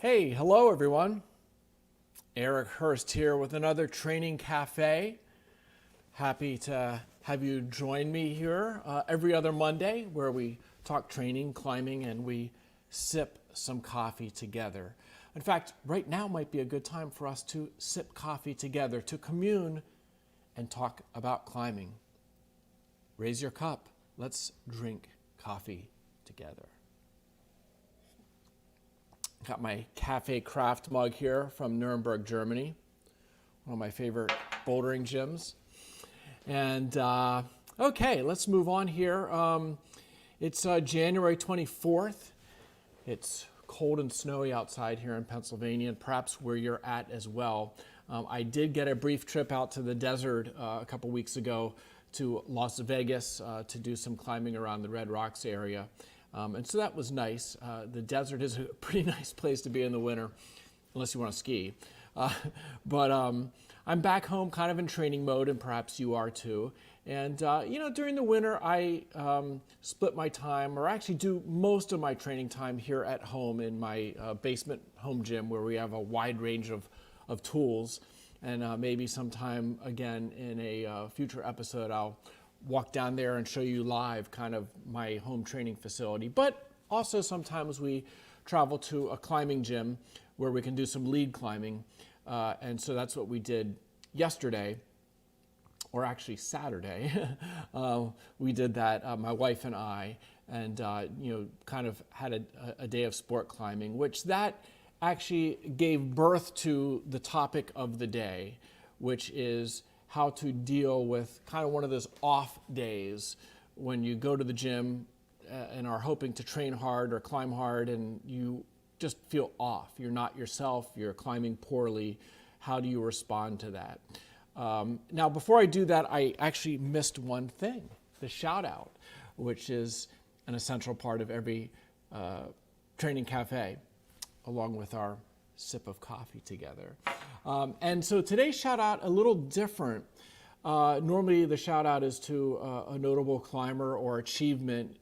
Hey, hello everyone. Eric Hörst here with another Training Café. Happy to have you join me here every other Monday where we talk training, climbing, and we sip some coffee together. In fact, right now might be a good time for us to sip coffee together, to commune and talk about climbing. Raise your cup. Let's drink coffee together. Got my Café craft mug here from Nuremberg, Germany, one of my favorite bouldering gyms. And okay, let's move on here. It's January 24th. It's cold and snowy outside here in Pennsylvania, and perhaps where you're at as well. I did get a brief trip out to the desert a couple weeks ago to Las Vegas to do some climbing around the Red Rocks area. And so that was nice. The desert is a pretty nice place to be in the winter, unless you want to ski. But I'm back home kind of in training mode, and perhaps you are too. And, during the winter, I split my time, or actually do most of my training time here at home in my basement home gym, where we have a wide range of tools. And maybe sometime again in a future episode, I'll walk down there and show you live kind of my home training facility. But also sometimes we travel to a climbing gym where we can do some lead climbing. And so that's what we did yesterday, or actually Saturday. We did that, my wife and I, and kind of had a day of sport climbing, which that actually gave birth to the topic of the day, which is how to deal with kind of one of those off days when you go to the gym and are hoping to train hard or climb hard and you just feel off. You're not yourself, you're climbing poorly. How do you respond to that? Now, before I do that, I actually missed one thing, the shout out, which is an essential part of every training cafe, along with our sip of coffee together. And so today's shout out a little different. Normally the shout out is to a notable climber or achievement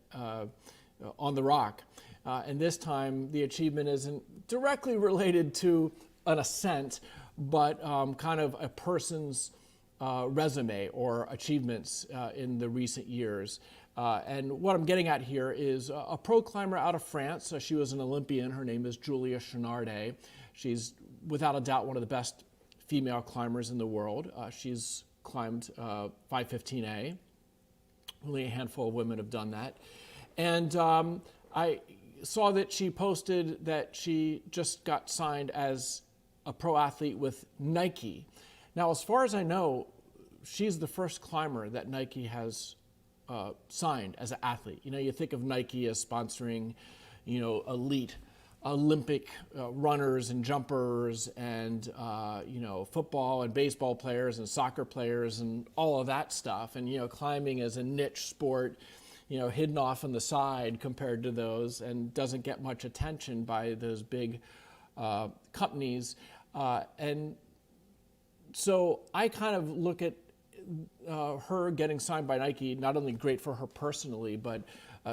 on the rock. And this time the achievement isn't directly related to an ascent, but kind of a person's resume or achievements in the recent years. And what I'm getting at here is a pro climber out of France. She was an Olympian. Her name is Julia Chounardie. She's without a doubt one of the best female climbers in the world. She's climbed 515A. Only a handful of women have done that. And I saw that she posted that she just got signed as a pro athlete with Nike. Now, as far as I know, she's the first climber that Nike has signed as an athlete. You think of Nike as sponsoring, elite Olympic runners and jumpers and, football and baseball players and soccer players and all of that stuff. And, climbing as a niche sport, hidden off on the side compared to those and doesn't get much attention by those big companies. And so I kind of look at her getting signed by Nike, not only great for her personally, but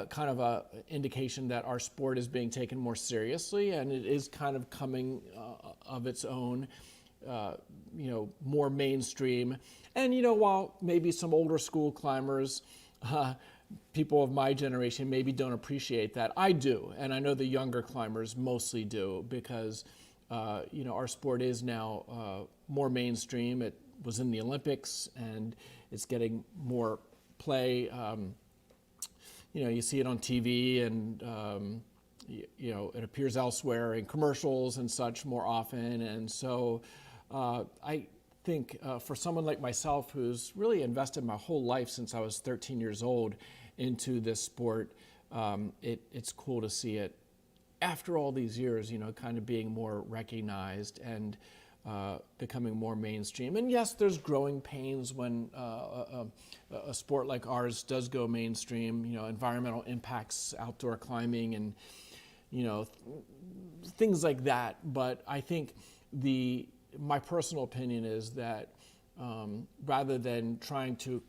kind of a indication that our sport is being taken more seriously, and it is kind of coming of its own, more mainstream. And while maybe some older school climbers, people of my generation maybe don't appreciate that, I do, and I know the younger climbers mostly do, because our sport is now more mainstream. It was in the Olympics, and it's getting more play. You see it on TV, and it appears elsewhere in commercials and such more often. And so I think for someone like myself, who's really invested my whole life since I was 13 years old into this sport, it's cool to see it after all these years, kind of being more recognized and becoming more mainstream. And yes, there's growing pains when a sport like ours does go mainstream, environmental impacts, outdoor climbing, and, things like that. But I think my personal opinion is that rather than trying to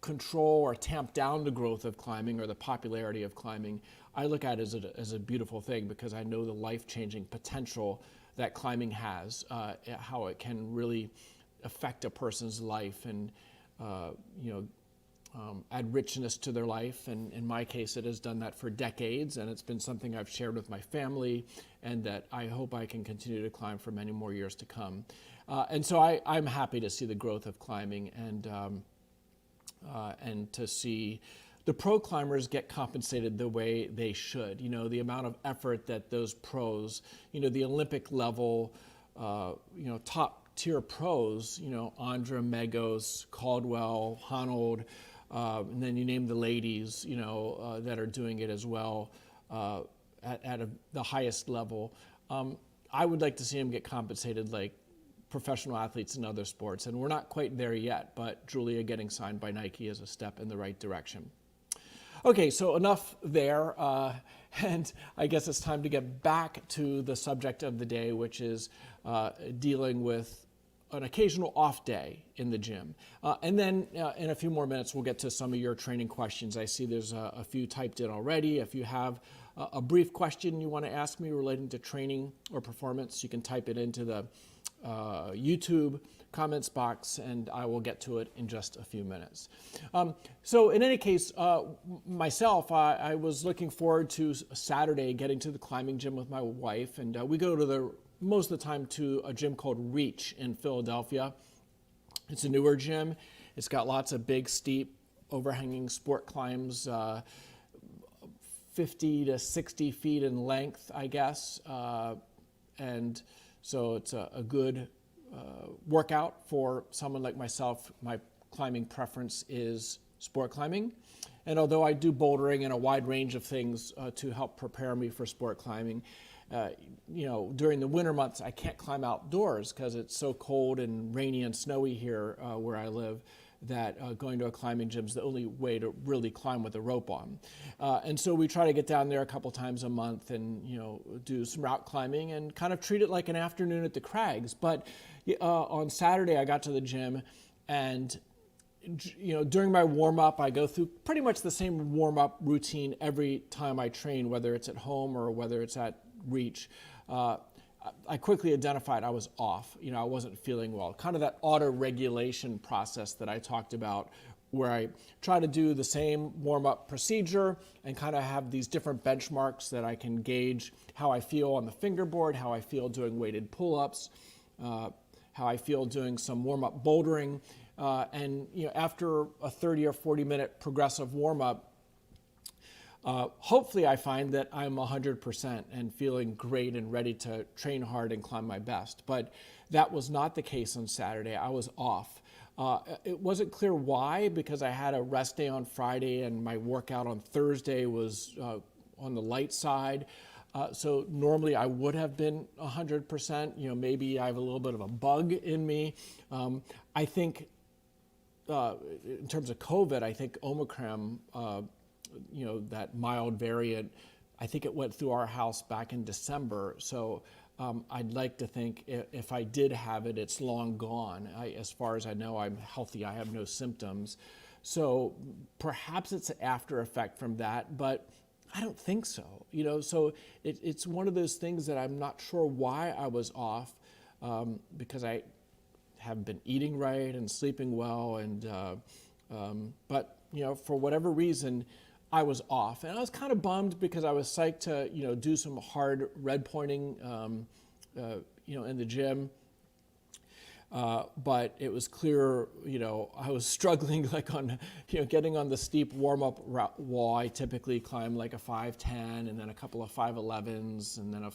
control or tamp down the growth of climbing or the popularity of climbing, I look at it as a beautiful thing, because I know the life-changing potential that climbing has, how it can really affect a person's life and add richness to their life. And in my case, it has done that for decades, and it's been something I've shared with my family, and that I hope I can continue to climb for many more years to come. And so I'm happy to see the growth of climbing, and to see the pro climbers get compensated the way they should. The amount of effort that those pros, the Olympic level, top tier pros, Andra, Megos, Caldwell, Honold, and then you name the ladies, that are doing it as well at the highest level. I would like to see them get compensated like professional athletes in other sports, and we're not quite there yet, but Julia getting signed by Nike is a step in the right direction. Okay, so enough there, and I guess it's time to get back to the subject of the day, which is dealing with an occasional off day in the gym. And then in a few more minutes, we'll get to some of your training questions. I see there's a few typed in already. If you have a brief question you want to ask me relating to training or performance, you can type it into the YouTube comments box, and I will get to it in just a few minutes. So in any case, myself, I was looking forward to Saturday getting to the climbing gym with my wife, and we go to most of the time to a gym called Reach in Philadelphia. It's a newer gym. It's got lots of big, steep, overhanging sport climbs, 50 to 60 feet in length, I guess. And so it's a good workout for someone like myself. My climbing preference is sport climbing. And although I do bouldering and a wide range of things to help prepare me for sport climbing, during the winter months, I can't climb outdoors because it's so cold and rainy and snowy here where I live, that going to a climbing gym is the only way to really climb with a rope on. And so we try to get down there a couple times a month and, do some route climbing and kind of treat it like an afternoon at the crags. But on Saturday, I got to the gym, and during my warm-up, I go through pretty much the same warm-up routine every time I train, whether it's at home or whether it's at Reach. I quickly identified I was off. I wasn't feeling well. Kind of that auto-regulation process that I talked about, where I try to do the same warm-up procedure and kind of have these different benchmarks that I can gauge how I feel on the fingerboard, how I feel doing weighted pull-ups, how I feel doing some warm-up bouldering. And after a 30 or 40-minute progressive warm-up, hopefully I find that I'm 100% and feeling great and ready to train hard and climb my best. But that was not the case on Saturday. I was off. It wasn't clear why, because I had a rest day on Friday and my workout on Thursday was on the light side. So normally I would have been 100%. Maybe I have a little bit of a bug in me. I think in terms of COVID, I think Omicron, that mild variant, I think it went through our house back in December. So I'd like to think if I did have it, it's long gone. As far as I know, I'm healthy. I have no symptoms. So perhaps it's an after effect from that, but I don't think so. So it's one of those things that I'm not sure why I was off, because I have been eating right and sleeping well, and but for whatever reason, I was off, and I was kind of bummed because I was psyched to do some hard red pointing in the gym, but it was clear I was struggling like on getting on the steep warm-up wall. I typically climb like a 510 and then a couple of 511s and then a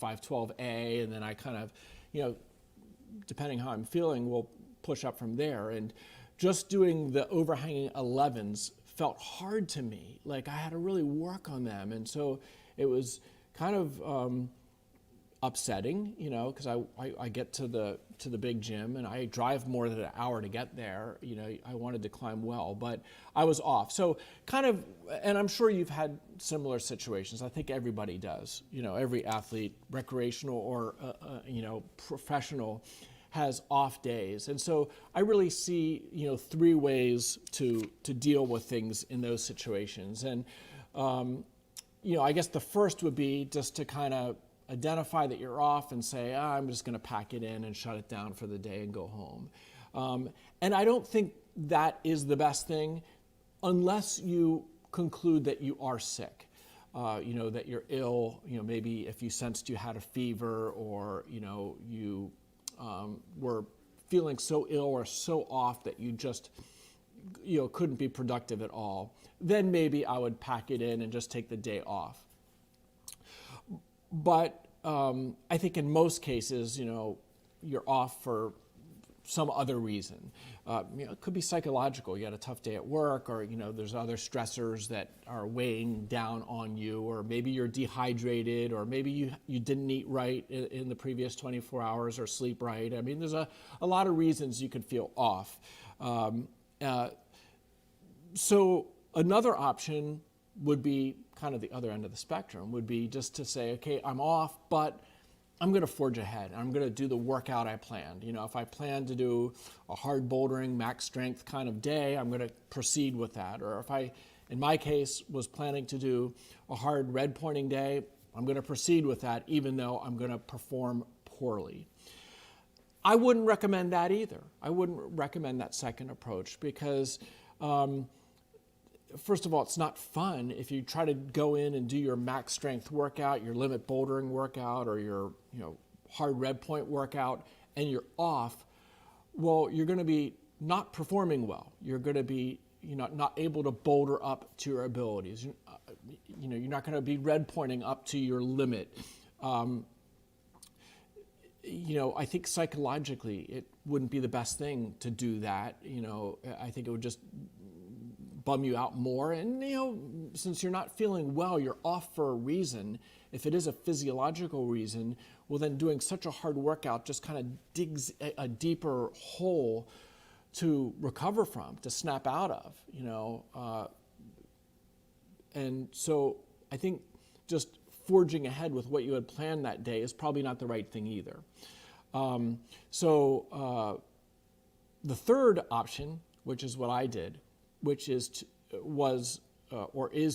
512A, and then I kind of depending how I'm feeling, will push up from there. And just doing the overhanging 11s felt hard to me. Like I had to really work on them. And so it was kind of upsetting, because I get to the big gym and I drive more than an hour to get there. I wanted to climb well, but I was off. So kind of, and I'm sure you've had similar situations. I think everybody does. Every athlete, recreational or professional, has off days. And so I really see, 3 ways to deal with things in those situations. And, I guess the first would be just to kind of identify that you're off and say, I'm just going to pack it in and shut it down for the day and go home. And I don't think that is the best thing unless you conclude that you are sick, that you're ill, maybe if you sensed you had a fever or, you were feeling so ill or so off that you just, couldn't be productive at all. Then maybe I would pack it in and just take the day off. But I think in most cases, you're off for some other reason. It could be psychological. You had a tough day at work, or there's other stressors that are weighing down on you, or maybe you're dehydrated, or maybe you didn't eat right in the previous 24 hours or sleep right. I mean, there's a lot of reasons you could feel off. So another option would be kind of the other end of the spectrum, would be just to say, okay, I'm off, but I'm going to forge ahead. I'm going to do the workout I planned. If I plan to do a hard bouldering, max strength kind of day, I'm going to proceed with that. Or if I, in my case, was planning to do a hard red pointing day, I'm going to proceed with that, even though I'm going to perform poorly. I wouldn't recommend that either. I wouldn't recommend that second approach because, first of all, it's not fun if you try to go in and do your max strength workout, your limit bouldering workout, or your hard red point workout, and you're off. Well, you're going to be not performing well. You're going to be not able to boulder up to your abilities. You're not going to be red pointing up to your limit. I think psychologically it wouldn't be the best thing to do that. I think it would just bum you out more. And, since you're not feeling well, you're off for a reason. If it is a physiological reason, well, then doing such a hard workout just kind of digs a deeper hole to recover from, to snap out of, And so I think just forging ahead with what you had planned that day is probably not the right thing either. The third option, which is what I did, which is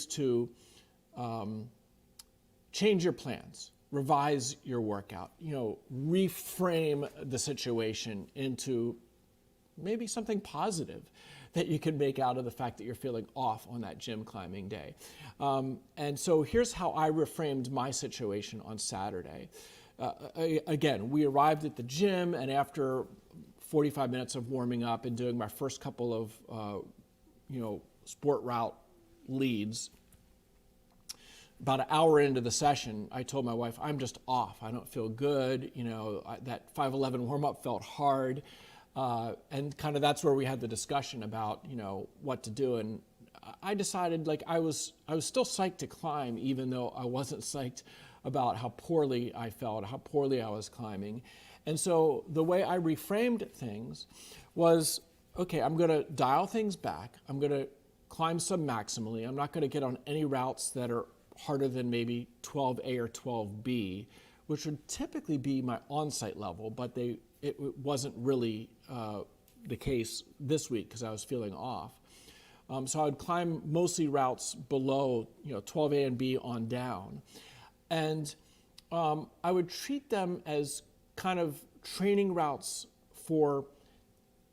to change your plans, revise your workout, reframe the situation into maybe something positive that you can make out of the fact that you're feeling off on that gym climbing day. And so here's how I reframed my situation on Saturday. Again, we arrived at the gym, and after 45 minutes of warming up and doing my first couple of sport route leads, about an hour into the session, I told my wife, I'm just off. I don't feel good. That 5:11 warm-up felt hard. And kind of that's where we had the discussion about, what to do. And I decided, I was still psyched to climb, even though I wasn't psyched about how poorly I felt, how poorly I was climbing. And so the way I reframed things was, okay, I'm going to dial things back. I'm going to climb sub-maximally. I'm not going to get on any routes that are harder than maybe 12A or 12B, which would typically be my on-site level, but it wasn't really the case this week because I was feeling off. So I would climb mostly routes below 12A and B on down. And I would treat them as kind of training routes for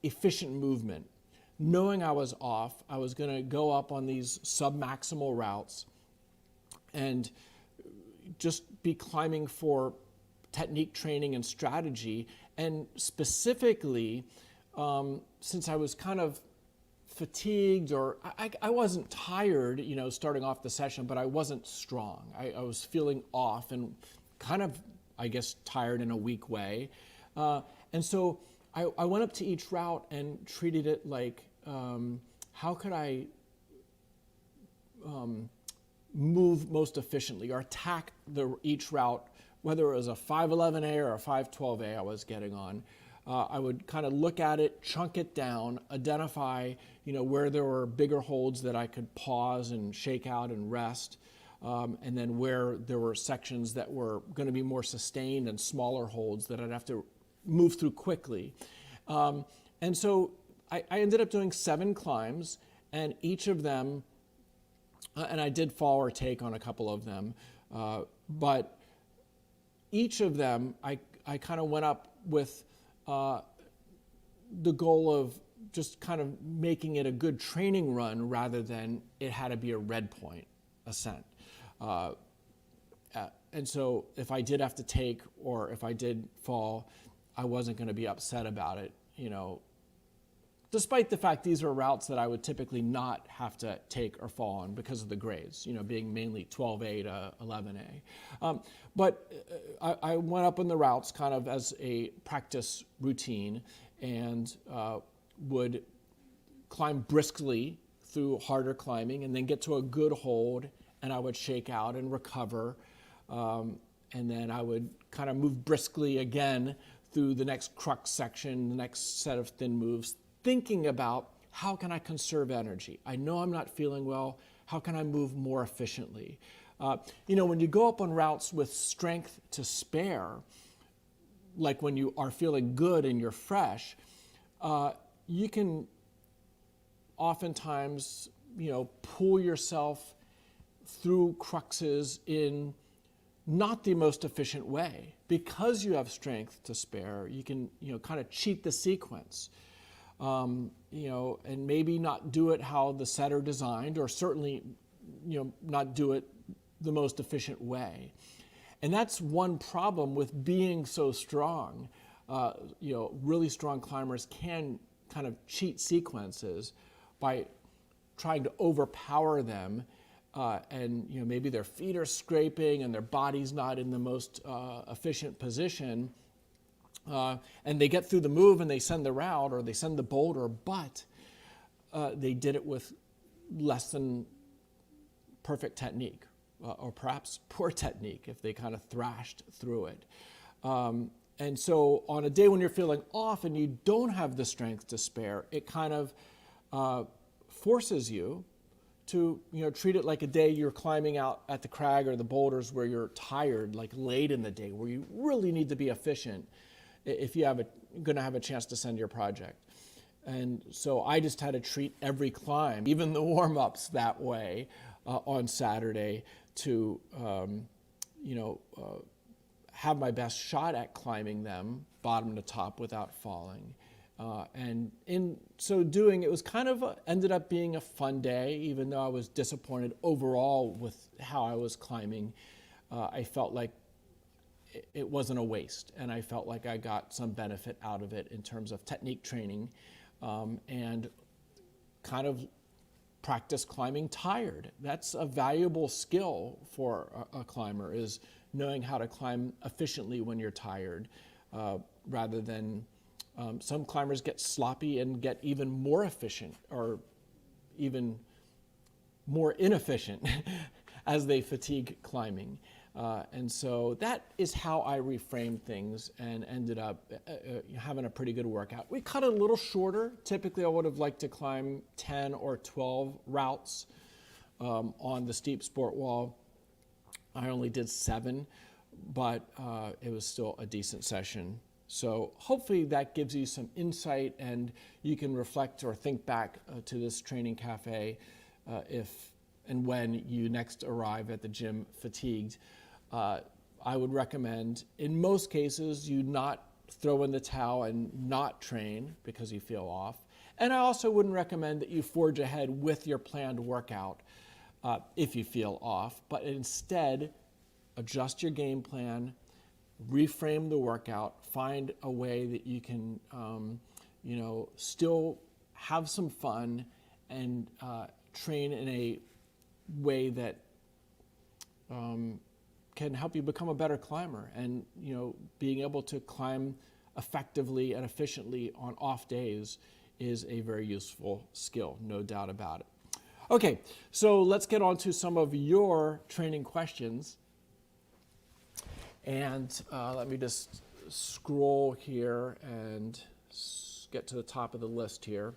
efficient movement. Knowing I was off, I was going to go up on these sub-maximal routes and just be climbing for technique training and strategy. And specifically, since I was kind of fatigued, or I wasn't tired, starting off the session, but I wasn't strong. I was feeling off and kind of, I guess, tired in a weak way. And so I went up to each route and treated it like, how could I move most efficiently or attack each route, whether it was a 511A or a 512A I was getting on. I would kind of look at it, chunk it down, identify, where there were bigger holds that I could pause and shake out and rest, and then where there were sections that were going to be more sustained and smaller holds that I'd have to move through quickly. And so I ended up doing 7 climbs, and each of them, and I did fall or take on a couple of them, but each of them I kind of went up with the goal of just kind of making it a good training run rather than it had to be a red point ascent. And so if I did have to take or if I did fall, I wasn't going to be upset about it, despite the fact these are routes that I would typically not have to take or fall on because of the grades, being mainly 12A to 11A. But I went up on the routes kind of as a practice routine and would climb briskly through harder climbing and then get to a good hold, and I would shake out and recover. And then I would kind of move briskly again through the next crux section, the next set of thin moves, thinking about how can I conserve energy? I know I'm not feeling well. How can I move more efficiently? When you go up on routes with strength to spare, like when you are feeling good and you're fresh, you can oftentimes, pull yourself through cruxes in not the most efficient way. Because you have strength to spare, you can, kind of cheat the sequence, and maybe not do it how the setter designed, or certainly, not do it the most efficient way. And that's one problem with being so strong. Really strong climbers can kind of cheat sequences by trying to overpower them. And maybe their feet are scraping and their body's not in the most efficient position, and they get through the move and they send the route or they send the boulder, but they did it with less than perfect technique, or perhaps poor technique if they kind of thrashed through it. And so on a day when you're feeling off and you don't have the strength to spare, it kind of forces you to treat it like a day you're climbing out at the crag or the boulders where you're tired, like late in the day, where you really need to be efficient if you're going to have a chance to send your project. And so I just had to treat every climb, even the warm-ups, that way on Saturday to have my best shot at climbing them bottom to top without falling. And in so doing, it was kind of ended up being a fun day, even though I was disappointed overall with how I was climbing. I felt like it wasn't a waste, and I felt like I got some benefit out of it in terms of technique training, and kind of practice climbing tired. That's a valuable skill for a climber, is knowing how to climb efficiently when you're tired, rather than some climbers get sloppy and get even more efficient or even more inefficient as they fatigue climbing. And so that is how I reframed things and ended up having a pretty good workout. We cut it a little shorter. Typically, I would have liked to climb 10 or 12 routes on the steep sport wall. I only did 7, but it was still a decent session. So hopefully that gives you some insight, and you can reflect or think back to this training cafe if and when you next arrive at the gym fatigued. I would recommend, in most cases, you not throw in the towel and not train because you feel off. And I also wouldn't recommend that you forge ahead with your planned workout if you feel off, but instead adjust your game plan, reframe the workout, find a way that you can, still have some fun and train in a way that can help you become a better climber. And, being able to climb effectively and efficiently on off days is a very useful skill, no doubt about it. Okay, so let's get on to some of your training questions. And let me just scroll here and get to the top of the list here.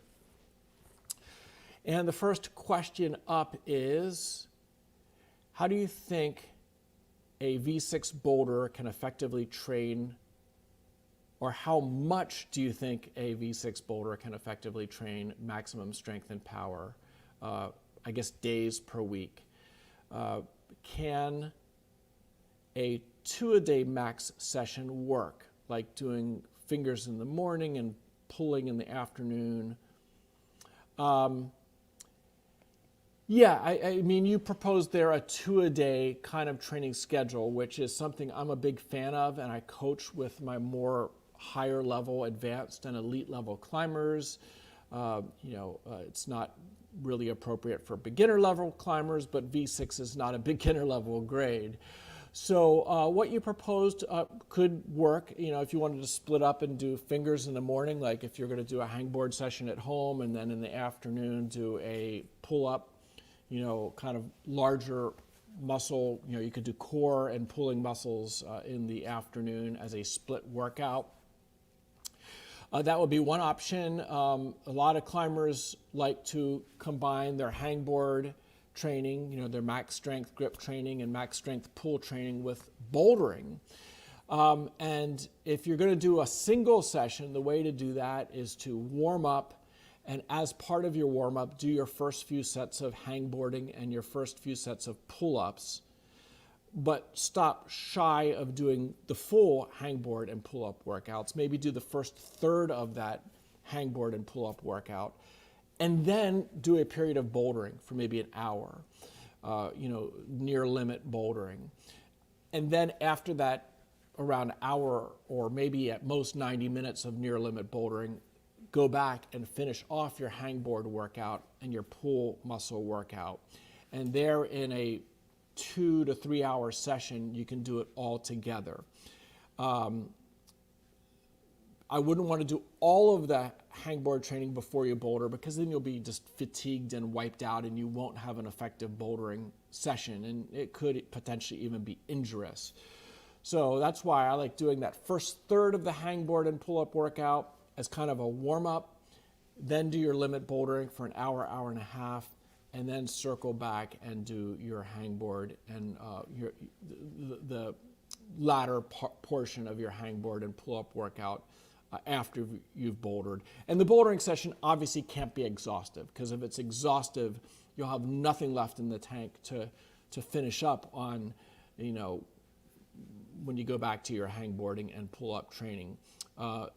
And the first question up is, how do you think a V6 boulder can effectively train or how much do you think a V6 boulder can effectively train maximum strength and power? I guess days per week. Can a 2-a-day max session work, like doing fingers in the morning and pulling in the afternoon? Yeah, I mean, you proposed there a 2-a-day kind of training schedule, which is something I'm a big fan of, and I coach with my more higher level, advanced and elite level climbers. It's not really appropriate for beginner level climbers, but V6 is not a beginner level grade. So what you proposed could work, if you wanted to split up and do fingers in the morning, like if you're going to do a hangboard session at home, and then in the afternoon do a pull-up, kind of larger muscle, you could do core and pulling muscles in the afternoon as a split workout. That would be one option. A lot of climbers like to combine their hangboard training, their max strength grip training and max strength pull training with bouldering. And if you're going to do a single session, the way to do that is to warm up, and as part of your warm-up, do your first few sets of hangboarding and your first few sets of pull-ups, but stop shy of doing the full hangboard and pull-up workouts. Maybe do the first third of that hangboard and pull-up workout, and then do a period of bouldering for maybe an hour, near limit bouldering. And then after that, around an hour or maybe at most 90 minutes of near limit bouldering, go back and finish off your hangboard workout and your pull muscle workout. And there in a 2 to 3 hour session, you can do it all together. I wouldn't want to do all of the hangboard training before you boulder, because then you'll be just fatigued and wiped out and you won't have an effective bouldering session, and it could potentially even be injurious. So that's why I like doing that first third of the hangboard and pull-up workout as kind of a warm-up, then do your limit bouldering for an hour, hour and a half, and then circle back and do your hangboard and the latter portion of your hangboard and pull-up workout after you've bouldered. And the bouldering session obviously can't be exhaustive, because if it's exhaustive, you'll have nothing left in the tank to finish up on, when you go back to your hangboarding and pull-up training. I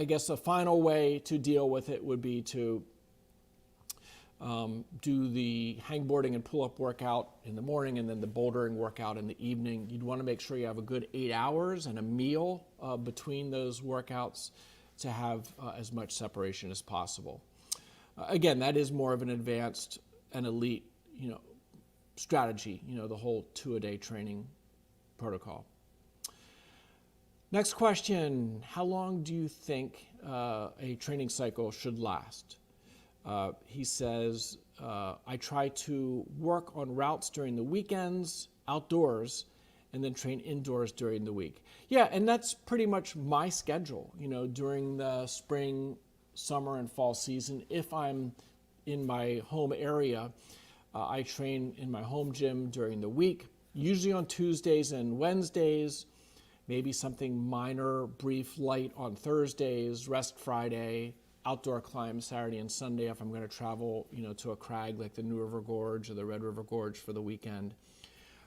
guess a final way to deal with it would be to do the hangboarding and pull-up workout in the morning and then the bouldering workout in the evening. You'd want to make sure you have a good 8 hours and a meal between those workouts to have as much separation as possible. Again, that is more of an advanced and elite, strategy, the whole 2-a-day training protocol. Next question, how long do you think a training cycle should last? He says, I try to work on routes during the weekends, outdoors, and then train indoors during the week. Yeah, and that's pretty much my schedule, during the spring, summer, and fall season. If I'm in my home area, I train in my home gym during the week, usually on Tuesdays and Wednesdays, maybe something minor, brief, light on Thursdays, rest Friday, outdoor climb Saturday and Sunday if I'm going to travel, to a crag like the New River Gorge or the Red River Gorge for the weekend.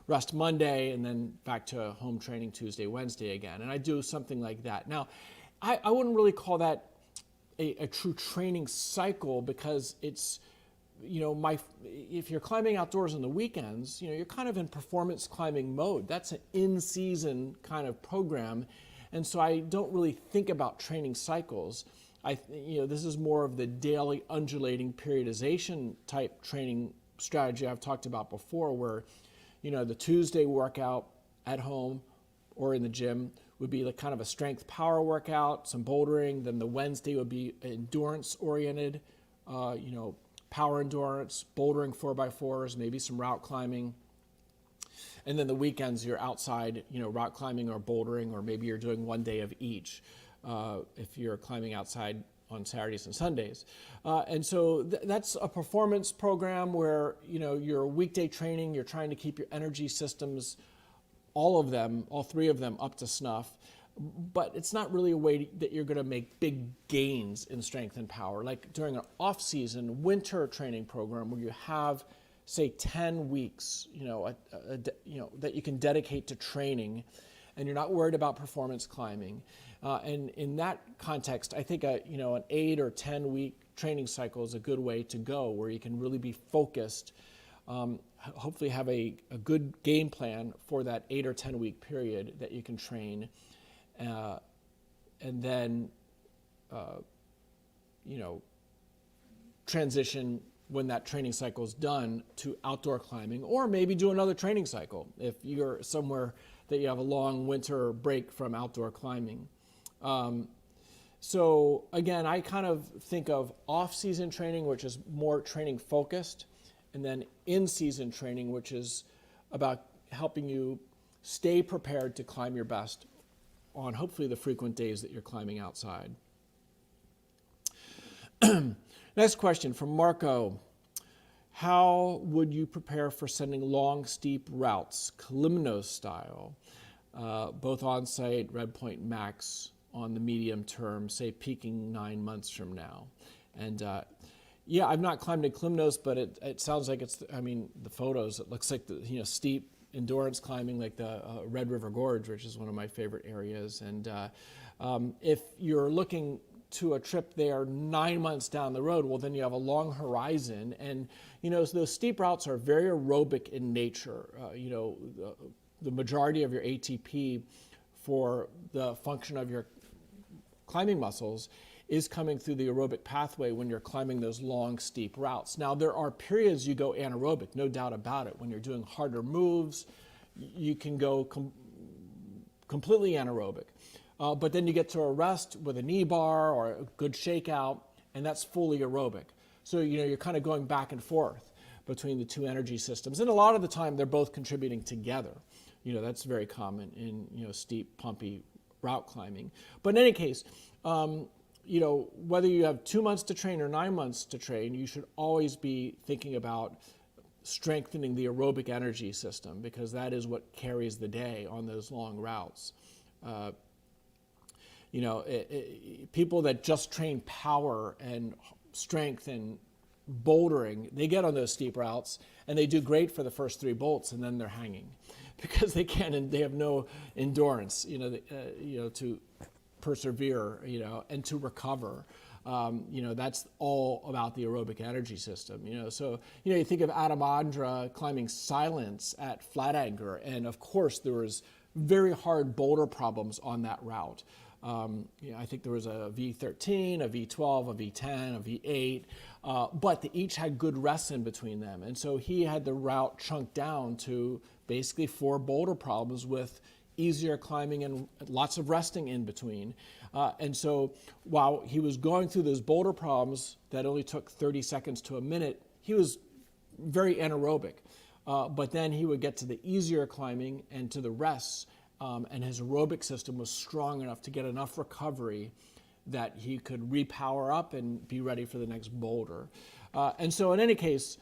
Rest Monday, and then back to home training Tuesday, Wednesday again. And I do something like that. Now, I wouldn't really call that a true training cycle, because it's, if you're climbing outdoors on the weekends, you're kind of in performance climbing mode. That's an in-season kind of program. And so I don't really think about training cycles. This is more of the daily undulating periodization type training strategy I've talked about before, where, the Tuesday workout at home or in the gym would be like kind of a strength power workout, some bouldering. Then the Wednesday would be endurance oriented, power endurance, bouldering 4x4s, maybe some route climbing. And then the weekends, you're outside, route climbing or bouldering, or maybe you're doing one day of each if you're climbing outside on Saturdays and Sundays. And so that's a performance program where, your weekday training, you're trying to keep your energy systems all of them, all three of them, up to snuff. But it's not really a way that you're going to make big gains in strength and power. Like during an off-season winter training program where you have, say, 10 weeks, that you can dedicate to training, and you're not worried about performance climbing. And in that context, I think an 8 or 10 week training cycle is a good way to go, where you can really be focused. Hopefully, have a good game plan for that 8 or 10 week period that you can train. And then, transition when that training cycle is done to outdoor climbing, or maybe do another training cycle if you're somewhere that you have a long winter break from outdoor climbing. So again, I kind of think of off-season training, which is more training focused, and then in-season training, which is about helping you stay prepared to climb your best on hopefully the frequent days that you're climbing outside. Next question from Marco. How would you prepare for sending long, steep routes, Kalimnos style, both on-site, red point max on the medium term, say peaking 9 months from now? And I've not climbed in Kalimnos, but it sounds like the photos, it looks like the steep endurance climbing, like the Red River Gorge, which is one of my favorite areas. And if you're looking to a trip there 9 months down the road, well, then you have a long horizon. And, those steep routes are very aerobic in nature. The majority of your ATP for the function of your climbing muscles is coming through the aerobic pathway when you're climbing those long, steep routes. Now, there are periods you go anaerobic, no doubt about it. When you're doing harder moves, you can go completely anaerobic. But then you get to a rest with a knee bar or a good shakeout, and that's fully aerobic. So, you're kind of going back and forth between the two energy systems. And a lot of the time, they're both contributing together. That's very common in, steep, pumpy route climbing. But in any case, whether you have 2 months to train or 9 months to train, you should always be thinking about strengthening the aerobic energy system, because that is what carries the day on those long routes. People that just train power and strength and bouldering, they get on those steep routes and they do great for the first 3 bolts, and then they're hanging because they have no endurance, to persevere, and to recover. That's all about the aerobic energy system, So, you think of Adam Andra climbing silence at Flatanger, and of course there was very hard boulder problems on that route. I think there was a V13, a V12, a V10, a V8, but they each had good rests in between them. And so he had the route chunked down to basically 4 boulder problems with easier climbing and lots of resting in between. And so while he was going through those boulder problems that only took 30 seconds to a minute, he was very anaerobic. But then he would get to the easier climbing and to the rests, and his aerobic system was strong enough to get enough recovery that he could repower up and be ready for the next boulder. And so in any case,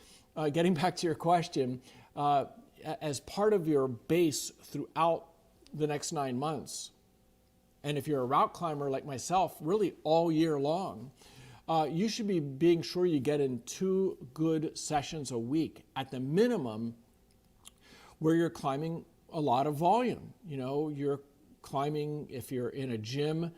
getting back to your question, as part of your base throughout the next 9 months, and if you're a route climber like myself, really all year long, you should be being sure you get in 2 good sessions a week at the minimum, where you're climbing a lot of volume. You're climbing, if you're in a gym,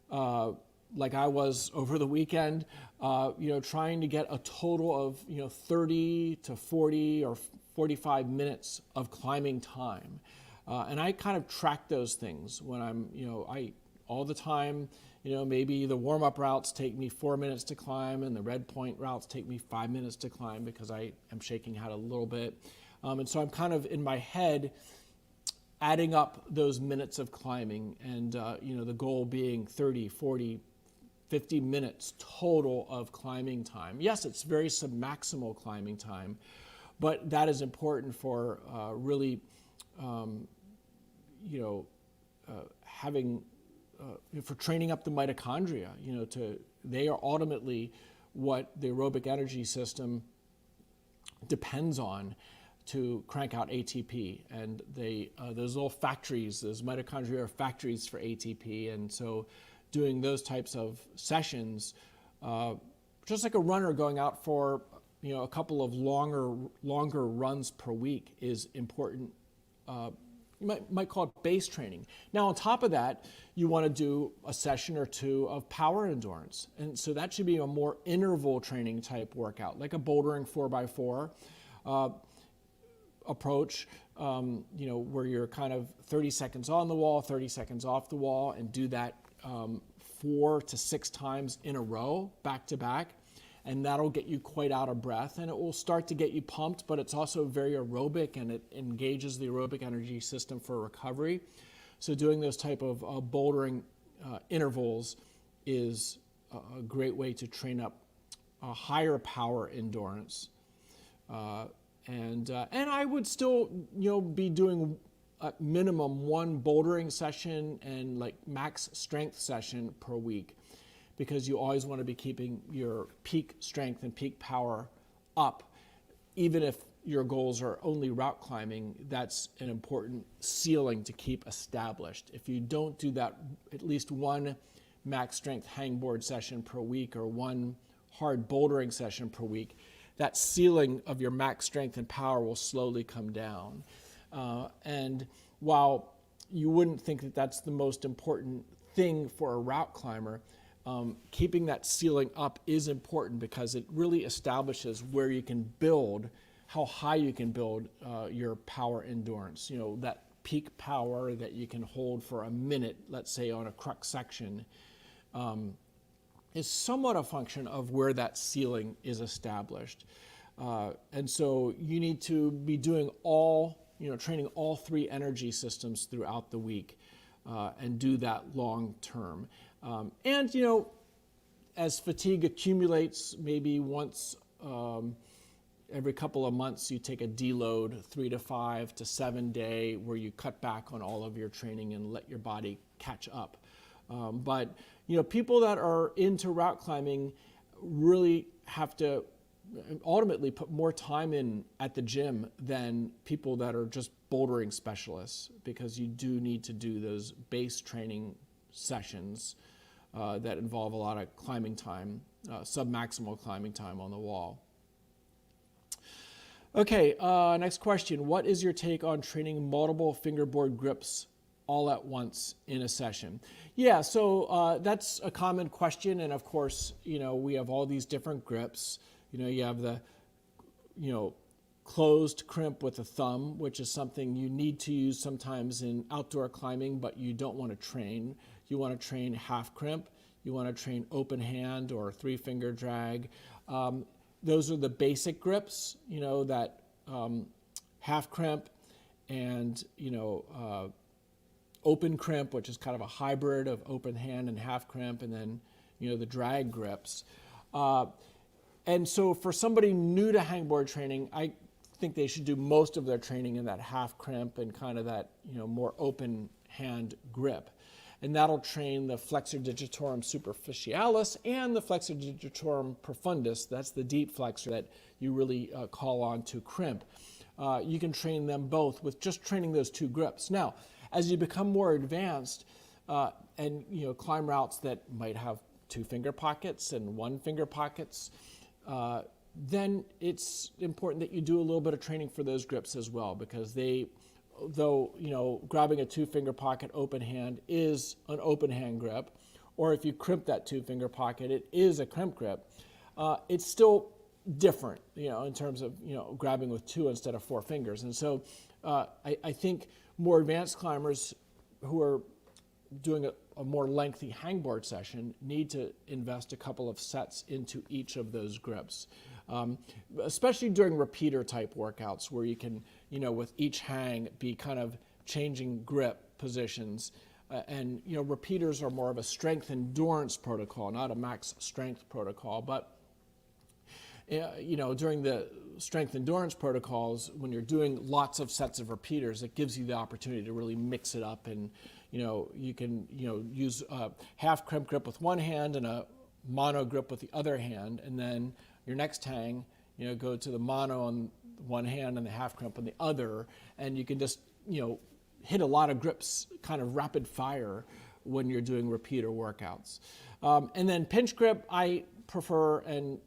like I was over the weekend, trying to get a total of 30 to 40 or 45 minutes of climbing time. And I kind of track those things when I'm, all the time, maybe the warm-up routes take me 4 minutes to climb, and the red point routes take me 5 minutes to climb because I am shaking out a little bit. And so I'm kind of in my head adding up those minutes of climbing, and the goal being 30, 40, 50 minutes total of climbing time. Yes, it's very submaximal climbing time, but that is important for really having for training up the mitochondria. They are ultimately what the aerobic energy system depends on to crank out ATP, and those little factories, those mitochondria are factories for ATP, and so doing those types of sessions, just like a runner going out for a couple of longer runs per week is important. You might call it base training. Now, on top of that, you want to do a session or two of power endurance. And so that should be a more interval training type workout, like a bouldering 4x4 approach, where you're kind of 30 seconds on the wall, 30 seconds off the wall, and do that 4 to 6 times in a row, back to back. And that'll get you quite out of breath, and it will start to get you pumped, but it's also very aerobic, and it engages the aerobic energy system for recovery. So doing those type of bouldering intervals is a great way to train up a higher power endurance. And I would still be doing at minimum 1 bouldering session and like max strength session per week, because you always want to be keeping your peak strength and peak power up. Even if your goals are only route climbing, that's an important ceiling to keep established. If you don't do that, at least 1 max strength hangboard session per week or 1 hard bouldering session per week, that ceiling of your max strength and power will slowly come down. And while you wouldn't think that that's the most important thing for a route climber, keeping that ceiling up is important, because it really establishes where you can build, how high you can build your power endurance. That peak power that you can hold for a minute, let's say on a crux section, is somewhat a function of where that ceiling is established. And so you need to be doing training all 3 energy systems throughout the week, and do that long term. And as fatigue accumulates, maybe once every couple of months you take a deload, 3 to 5 to 7 day, where you cut back on all of your training and let your body catch up. But people that are into route climbing really have to ultimately put more time in at the gym than people that are just bouldering specialists, because you do need to do those base training sessions that involve a lot of climbing time, sub-maximal climbing time on the wall. Okay, next question. What is your take on training multiple fingerboard grips all at once in a session? Yeah, so that's a common question, and of course, we have all these different grips. You have the, closed crimp with a thumb, which is something you need to use sometimes in outdoor climbing, but you don't want to train. You want to train half crimp. You want to train open hand or 3-finger drag. Those are the basic grips, that half crimp and, open crimp, which is kind of a hybrid of open hand and half crimp, and then, the drag grips. And so for somebody new to hangboard training, I think they should do most of their training in that half crimp and kind of that, more open hand grip. And that'll train the flexor digitorum superficialis and the flexor digitorum profundus. That's the deep flexor that you really call on to crimp. You can train them both with just training those 2 grips. Now, as you become more advanced and climb routes that might have 2-finger pockets and 1-finger pockets, then it's important that you do a little bit of training for those grips as well, because though grabbing a 2-finger pocket open hand is an open hand grip, or if you crimp that 2-finger pocket, it is a crimp grip. It's still different, in terms of grabbing with 2 instead of 4 fingers. And so I think more advanced climbers who are doing a more lengthy hangboard session need to invest a couple of sets into each of those grips, especially during repeater type workouts, where you can, with each hang be kind of changing grip positions. And repeaters are more of a strength endurance protocol, not a max strength protocol. But during the strength endurance protocols, when you're doing lots of sets of repeaters, it gives you the opportunity to really mix it up, and you can use a half crimp grip with one hand and a mono grip with the other hand, and then your next hang, go to the mono on one hand and the half crimp on the other, and you can just, hit a lot of grips kind of rapid fire when you're doing repeater workouts. And then pinch grip, I prefer and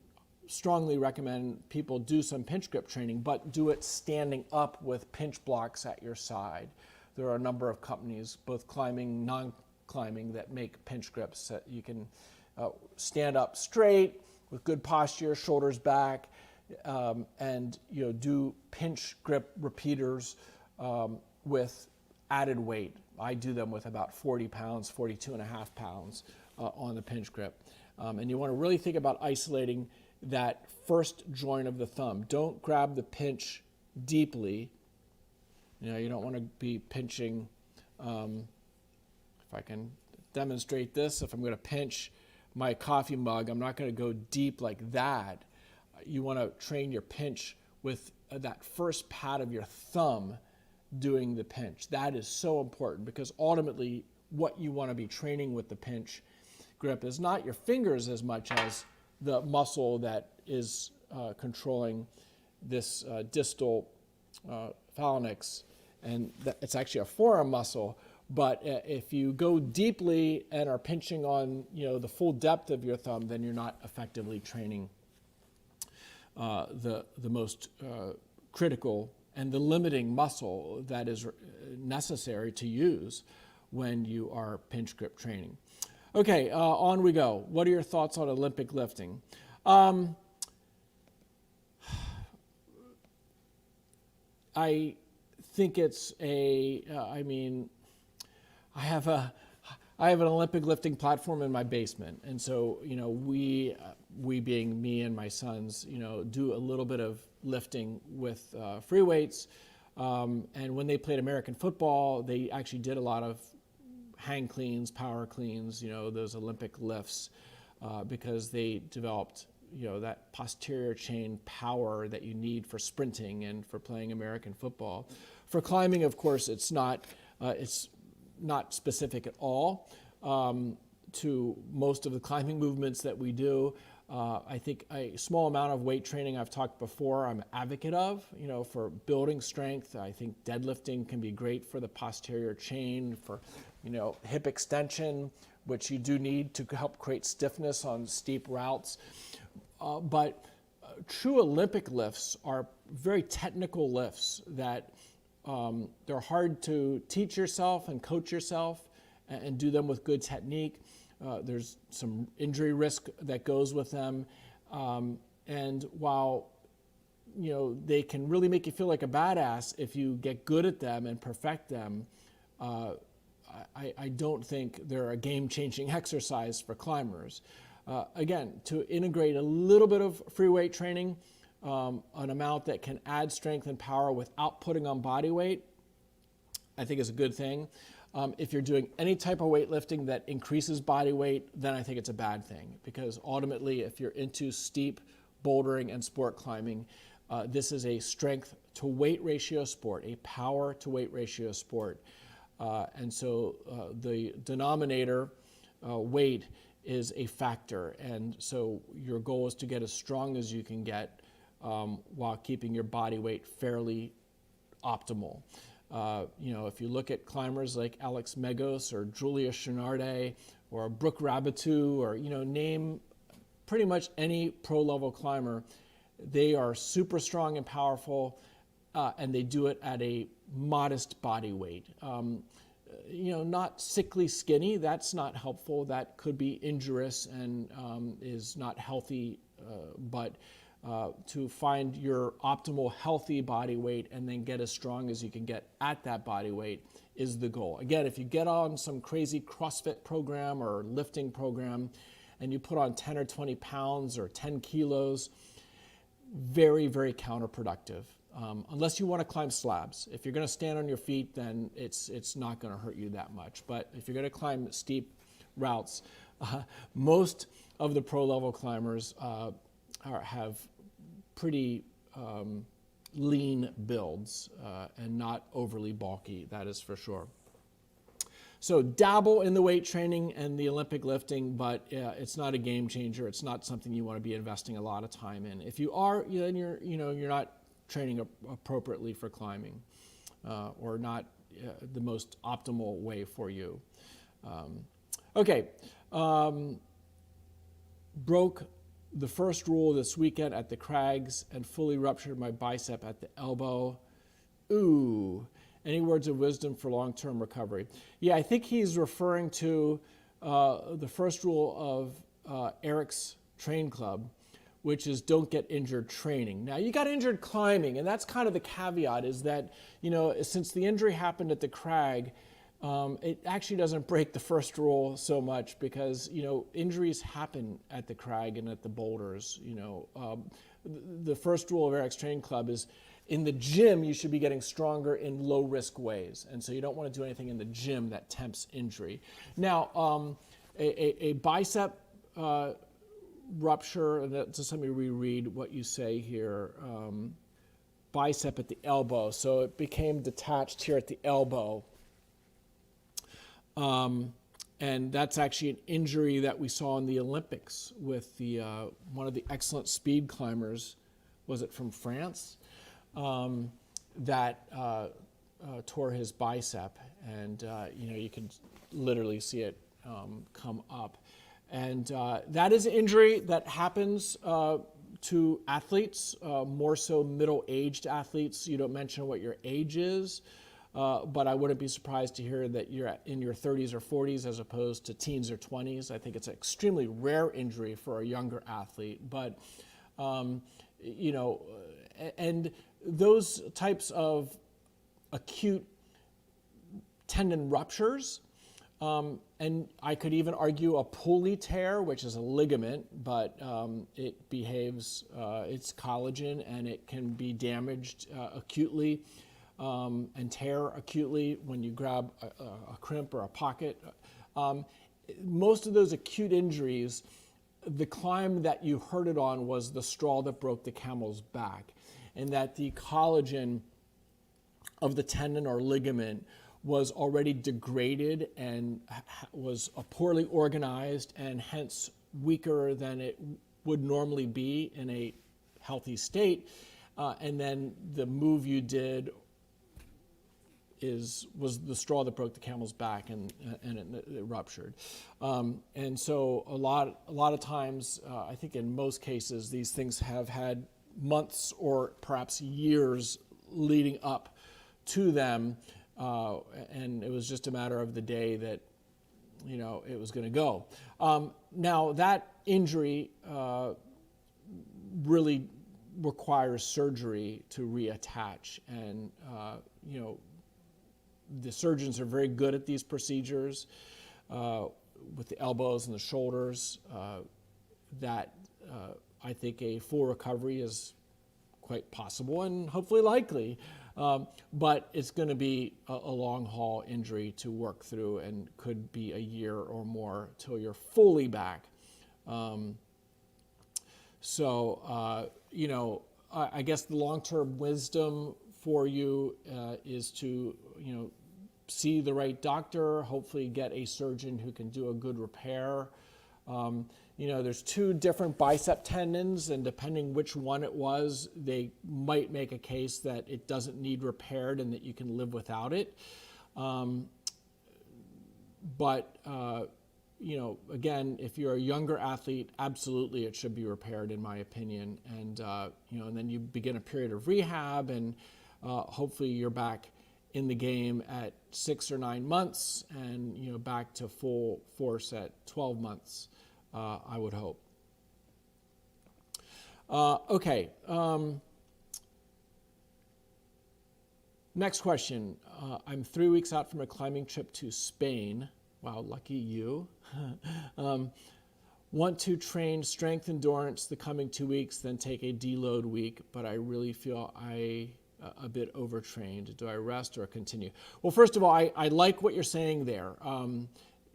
strongly recommend people do some pinch grip training, but do it standing up with pinch blocks at your side. There are a number of companies, both climbing, non-climbing, that make pinch grips that you can stand up straight with good posture, shoulders back, and do pinch grip repeaters with added weight. I do them with about 40 pounds, 42 and a half pounds on the pinch grip. And you want to really think about isolating that first joint of the thumb. Don't grab the pinch deeply. You don't want to be pinching, if I can demonstrate this, if I'm going to pinch my coffee mug, I'm not going to go deep like that. You want to train your pinch with that first pad of your thumb doing the pinch. That is so important, because ultimately what you want to be training with the pinch grip is not your fingers as much as the muscle that is controlling this distal phalanx, and it's actually a forearm muscle. But if you go deeply and are pinching on the full depth of your thumb, then you're not effectively training the most critical and the limiting muscle that is necessary to use when you are pinch grip training. Okay, on we go. What are your thoughts on Olympic lifting? I think it's I have an Olympic lifting platform in my basement, and so we being me and my sons, do a little bit of lifting with free weights. And when they played American football, they actually did a lot of hang cleans, power cleans, those Olympic lifts, because they developed, that posterior chain power that you need for sprinting and for playing American football. For climbing, of course, it's not specific at all to most of the climbing movements that we do. I think a small amount of weight training, I've talked before, I'm an advocate of, for building strength. I think deadlifting can be great for the posterior chain, for, hip extension, which you do need to help create stiffness on steep routes. But true Olympic lifts are very technical lifts that they're hard to teach yourself and coach yourself and do them with good technique. There's some injury risk that goes with them. And while, they can really make you feel like a badass if you get good at them and perfect them, I don't think they're a game-changing exercise for climbers. Again, to integrate a little bit of free weight training, an amount that can add strength and power without putting on body weight, I think is a good thing. If you're doing any type of weightlifting that increases body weight, then I think it's a bad thing, because ultimately, if you're into steep bouldering and sport climbing, this is a strength to weight ratio sport, a power to weight ratio sport. And so the denominator, weight, is a factor. And so your goal is to get as strong as you can get while keeping your body weight fairly optimal. If you look at climbers like Alex Megos or Julia Chounardie or Brooke Rabatou, or name pretty much any pro-level climber, they are super strong and powerful, and they do it at a modest body weight. Not sickly skinny. That's not helpful. That could be injurious and is not healthy. But to find your optimal healthy body weight and then get as strong as you can get at that body weight is the goal. Again, if you get on some crazy CrossFit program or lifting program and you put on 10 or 20 pounds or 10 kilos, very, very counterproductive. Unless you want to climb slabs. If you're going to stand on your feet, then it's not going to hurt you that much. But if you're going to climb steep routes, most of the pro-level climbers have pretty lean builds and not overly bulky, that is for sure. So dabble in the weight training and the Olympic lifting, but it's not a game changer. It's not something you want to be investing a lot of time in. If you are, then you're not training appropriately for climbing, or not the most optimal way for you. Okay, broke the first rule this weekend at the Crags and fully ruptured my bicep at the elbow. Ooh, any words of wisdom for long-term recovery? Yeah, I think he's referring to the first rule of Eric's Train Club, which is don't get injured training. Now, you got injured climbing, and that's kind of the caveat, is that, you know, since the injury happened at the Crag, it actually doesn't break the first rule so much because, you know, injuries happen at the Crag and at the boulders. You know, the first rule of Eric's Train Club is in the gym, you should be getting stronger in low-risk ways. And so you don't want to do anything in the gym that tempts injury. Now, a bicep rupture, just let me reread what you say here. Bicep at the elbow. So it became detached here at the elbow. And that's actually an injury that we saw in the Olympics with the one of the excellent speed climbers, was it from France, that tore his bicep, and you know, you can literally see it come up. And that is an injury that happens to athletes, more so middle-aged athletes. You don't mention what your age is. But I wouldn't be surprised to hear that you're in your 30s or 40s as opposed to teens or 20s. I think it's an extremely rare injury for a younger athlete. But, you know, and those types of acute tendon ruptures, and I could even argue a pulley tear, which is a ligament, but it behaves, it's collagen, and it can be damaged acutely. And tear acutely when you grab a crimp or a pocket. Most of those acute injuries, the climb that you heard it on was the straw that broke the camel's back, and that the collagen of the tendon or ligament was already degraded and was poorly organized and hence weaker than it would normally be in a healthy state. And then the move you did was the straw that broke the camel's back, and it ruptured. And so a lot of times, I think in most cases, these things have had months or perhaps years leading up to them, and it was just a matter of the day that, you know, it was going to go. Now that injury really requires surgery to reattach, and you know, the surgeons are very good at these procedures with the elbows and the shoulders. That I think a full recovery is quite possible and hopefully likely, but it's going to be a long haul injury to work through, and could be a year or more till you're fully back. So you know, I guess the long-term wisdom for you is to, you know, see the right doctor, hopefully get a surgeon who can do a good repair. You know, there's two different bicep tendons, and depending which one it was, they might make a case that it doesn't need repaired and that you can live without it. But you know, again, if you're a younger athlete, absolutely it should be repaired, in my opinion. And you know, and then you begin a period of rehab, and hopefully you're back in the game at 6 or 9 months, and, you know, back to full force at 12 months, I would hope. Okay. Next question. I'm 3 weeks out from a climbing trip to Spain. Wow, lucky you. Want to train strength endurance the coming 2 weeks, then take a deload week, but I really feel a bit overtrained. Do I rest or continue? Well, first of all, I like what you're saying there.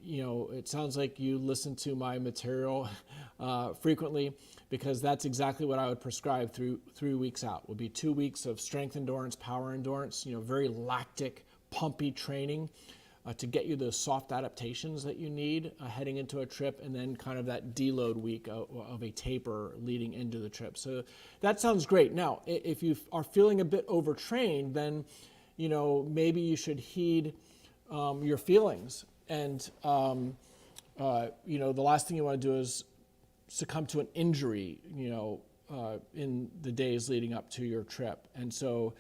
You know, it sounds like you listen to my material frequently, because that's exactly what I would prescribe through 3 weeks out. Would be 2 weeks of strength endurance, power endurance, you know, very lactic, pumpy training. to get you those soft adaptations that you need heading into a trip, and then kind of that deload week of a taper leading into the trip. So that sounds great. Now, if you are feeling a bit overtrained, then maybe you should heed your feelings. And the last thing you want to do is succumb to an injury, in the days leading up to your trip. And so,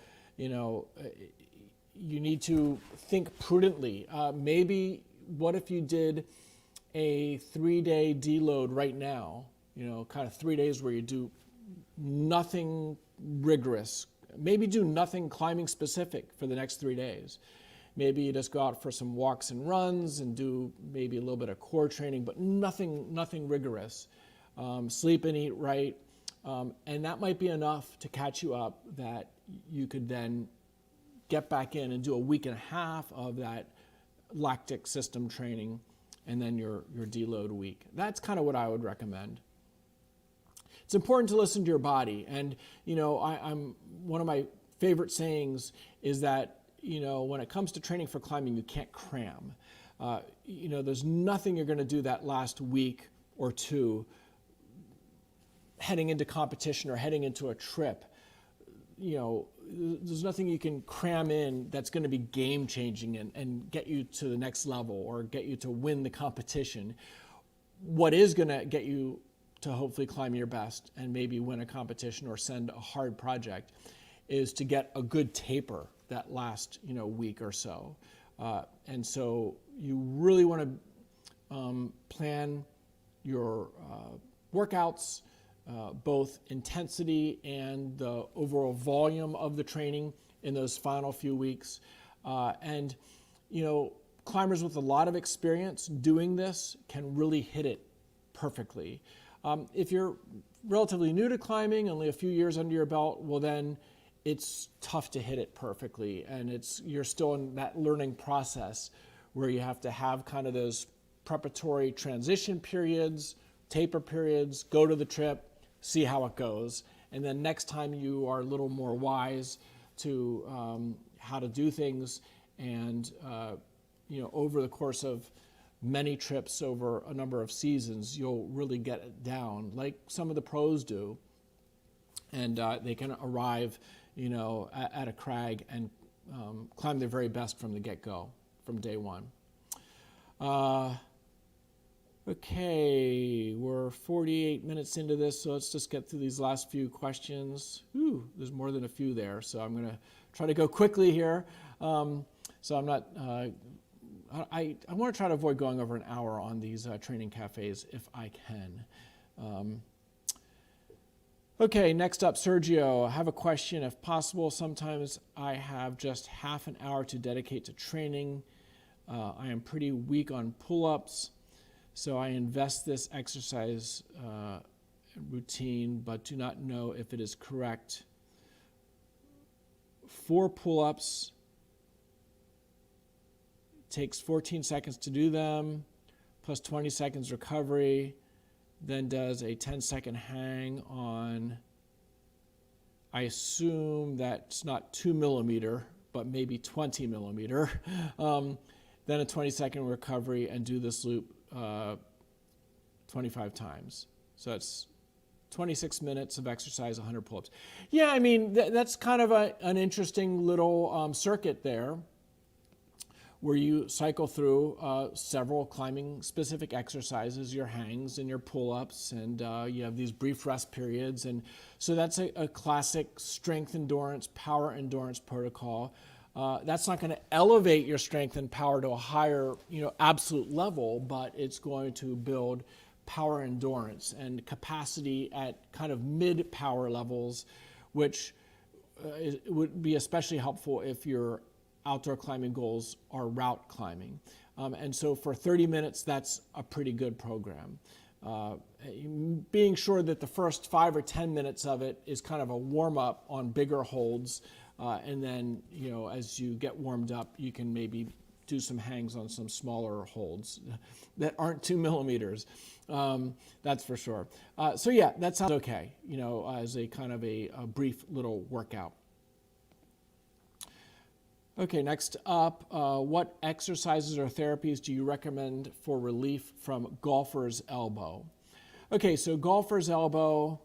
you need to think prudently. Maybe what if you did a 3-day deload right now, kind of 3 days where you do nothing rigorous, maybe do nothing climbing specific for the next 3 days. Maybe you just go out for some walks and runs and do maybe a little bit of core training, but nothing rigorous. Sleep and eat right. And that might be enough to catch you up that you could then get back in and do a week and a half of that lactic system training, and then your deload week. That's kind of what I would recommend. It's important to listen to your body. And, I'm one of my favorite sayings is that, when it comes to training for climbing, you can't cram. There's nothing you're going to do that last week or two heading into competition or heading into a trip. There's nothing you can cram in that's going to be game changing and get you to the next level or get you to win the competition. What is going to get you to hopefully climb your best and maybe win a competition or send a hard project is to get a good taper that last week or so. And so you really want to plan your workouts, both intensity and the overall volume of the training in those final few weeks. And climbers with a lot of experience doing this can really hit it perfectly. If you're relatively new to climbing, only a few years under your belt, well then it's tough to hit it perfectly. And you're still in that learning process where you have to have kind of those preparatory transition periods, taper periods, go to the trip, see how it goes. And then next time you are a little more wise to how to do things. And, over the course of many trips over a number of seasons, you'll really get it down like some of the pros do. And they can arrive, at a crag and climb their very best from the get-go, from day one. Okay, we're 48 minutes into this, so let's just get through these last few questions. Ooh, there's more than a few there, so I'm going to try to go quickly here. So I'm not, I want to try to avoid going over an hour on these training cafes if I can. Okay, next up, Sergio. I have a question. If possible, sometimes I have just half an hour to dedicate to training. I am pretty weak on pull-ups. So I invest this exercise routine, but do not know if it is correct. 4 pull-ups, takes 14 seconds to do them, plus 20 seconds recovery, then does a 10-second hang on, I assume that's not 2 millimeter, but maybe 20 millimeter. Then a 20-second recovery and do this loop 25 times. So it's 26 minutes of exercise, 100 pull-ups. Yeah, I mean, that's kind of an interesting little circuit there where you cycle through several climbing-specific exercises, your hangs and your pull-ups, and you have these brief rest periods. And so that's a classic strength endurance, power endurance protocol. That's not going to elevate your strength and power to a higher, absolute level, but it's going to build power endurance and capacity at kind of mid-power levels, which would be especially helpful if your outdoor climbing goals are route climbing. And so for 30 minutes, that's a pretty good program. Being sure that the first 5 or 10 minutes of it is kind of a warm-up on bigger holds. And then, as you get warmed up, you can maybe do some hangs on some smaller holds that aren't 2 millimeters. That's for sure. So yeah, that sounds okay, as a kind of a brief little workout. Okay, next up, what exercises or therapies do you recommend for relief from golfer's elbow? Okay, so golfer's elbow,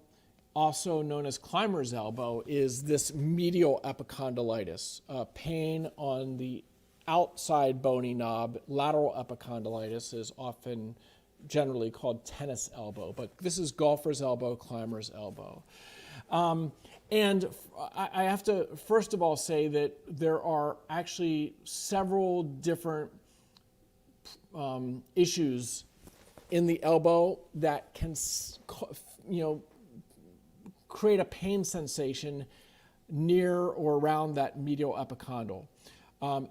also known as climber's elbow, is this medial epicondylitis, pain on the outside bony knob. Lateral epicondylitis is often generally called tennis elbow, but this is golfer's elbow, climber's elbow. And I have to first of all say that there are actually several different issues in the elbow that can, create a pain sensation near or around that medial epicondyle.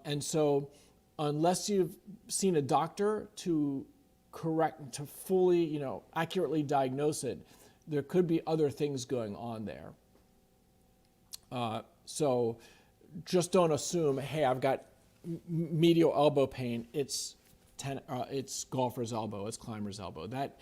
And so, unless you've seen a doctor to fully, accurately diagnose it, there could be other things going on there. So just don't assume, hey, I've got medial elbow pain. It's golfer's elbow, it's climber's elbow. That,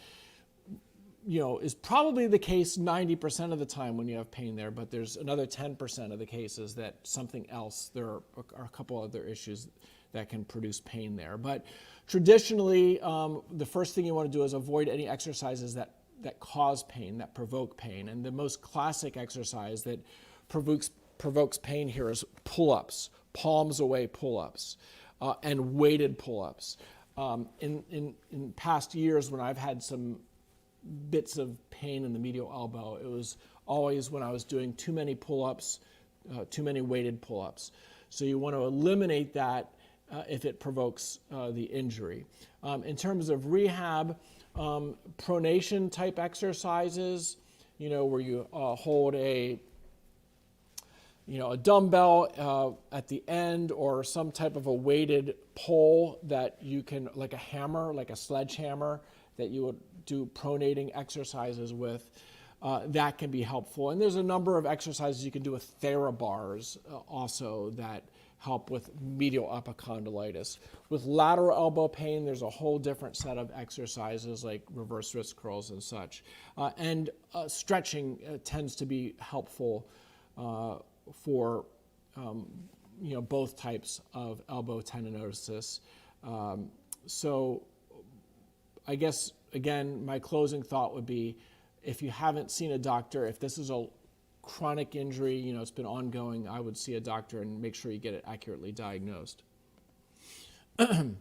is probably the case 90% of the time when you have pain there, but there's another 10% of the cases that something else, there are a couple other issues that can produce pain there. But traditionally, the first thing you want to do is avoid any exercises that cause pain, that provoke pain. And the most classic exercise that provokes pain here is pull-ups, palms away pull-ups, and weighted pull-ups. In past years, when I've had some bits of pain in the medial elbow, it was always when I was doing too many pull-ups, too many weighted pull-ups. So you want to eliminate that if it provokes the injury. In terms of rehab, pronation type exercises, where you hold a dumbbell at the end, or some type of a weighted pole that you can, like a hammer, like a sledgehammer, that you would do pronating exercises with. That can be helpful. And there's a number of exercises you can do with TheraBars also that help with medial epicondylitis. With lateral elbow pain, there's a whole different set of exercises like reverse wrist curls and such. And stretching tends to be helpful for both types of elbow tendinosis. So I guess, again, my closing thought would be, if you haven't seen a doctor, if this is a chronic injury, it's been ongoing, I would see a doctor and make sure you get it accurately diagnosed. Okay,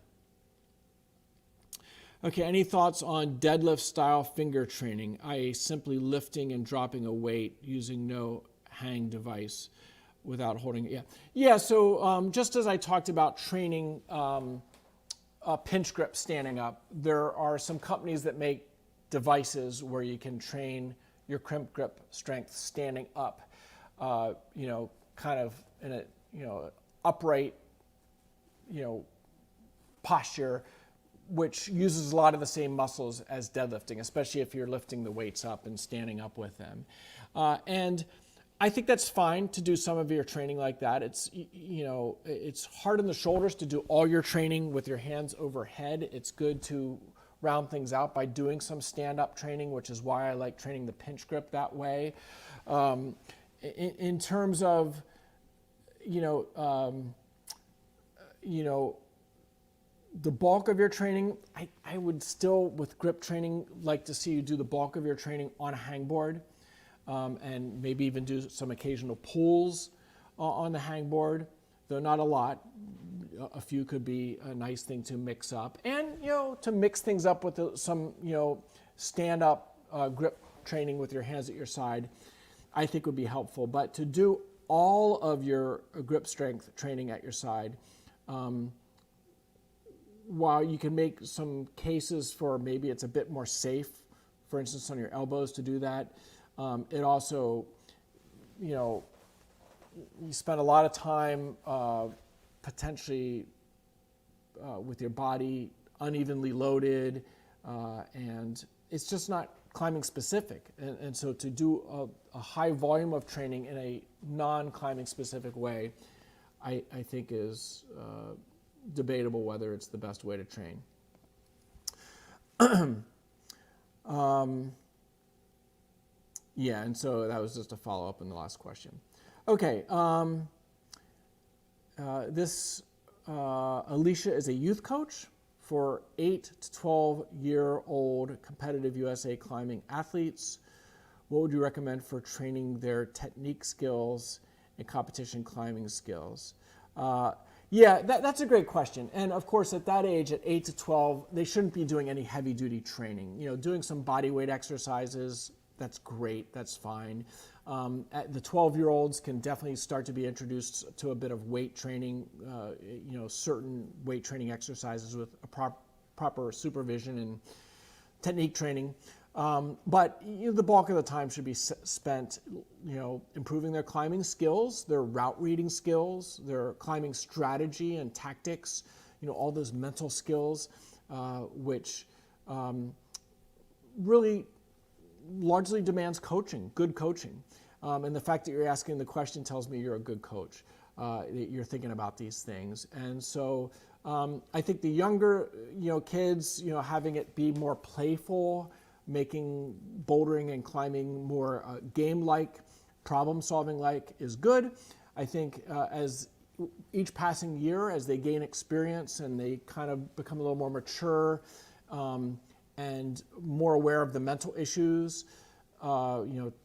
any thoughts on deadlift style finger training, i.e. simply lifting and dropping a weight using no hang device without holding it? Yeah, so just as I talked about training pinch grip standing up, there are some companies that make devices where you can train your crimp grip strength standing up, kind of in a, upright, posture, which uses a lot of the same muscles as deadlifting, especially if you're lifting the weights up and standing up with them. And I think that's fine to do some of your training like that. It's, it's hard on the shoulders to do all your training with your hands overhead. It's good to round things out by doing some stand-up training, which is why I like training the pinch grip that way. In terms of, the bulk of your training, I would still, with grip training, like to see you do the bulk of your training on a hangboard, and maybe even do some occasional pulls on the hangboard, though not a lot. A few could be a nice thing to mix up, and to mix things up with some stand-up grip training with your hands at your side, I think would be helpful. But to do all of your grip strength training at your side, while you can make some cases for maybe it's a bit more safe, for instance on your elbows to do that, it also, you spend a lot of time potentially with your body unevenly loaded, and it's just not climbing specific. And so to do a high volume of training in a non-climbing specific way, I think is debatable whether it's the best way to train. Yeah, and so that was just a follow-up in the last question. Okay. Alicia is a youth coach for 8 to 12-year-old competitive USA climbing athletes. What would you recommend for training their technique skills and competition climbing skills? Yeah, that's a great question. And of course, at that age, at 8 to 12, they shouldn't be doing any heavy-duty training. Doing some body weight exercises, that's great, that's fine. The 12-year-olds can definitely start to be introduced to a bit of weight training, certain weight training exercises with a proper supervision and technique training. But the bulk of the time should be spent, improving their climbing skills, their route reading skills, their climbing strategy and tactics, all those mental skills, which really largely demands coaching, good coaching. And the fact that you're asking the question tells me you're a good coach, that you're thinking about these things. And so I think the younger, kids, having it be more playful, making bouldering and climbing more game-like, problem-solving-like is good. I think as each passing year, as they gain experience and they kind of become a little more mature and more aware of the mental issues,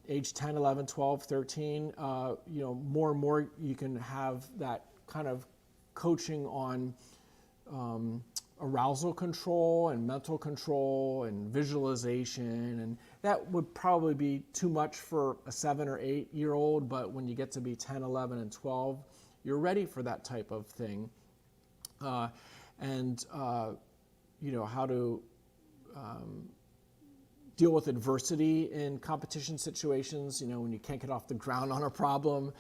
age 10, 11, 12, 13, more and more you can have that kind of coaching on arousal control and mental control and visualization, and that would probably be too much for a 7 or 8-year-old, but when you get to be 10, 11, and 12, you're ready for that type of thing. How to deal with adversity in competition situations, when you can't get off the ground on a problem,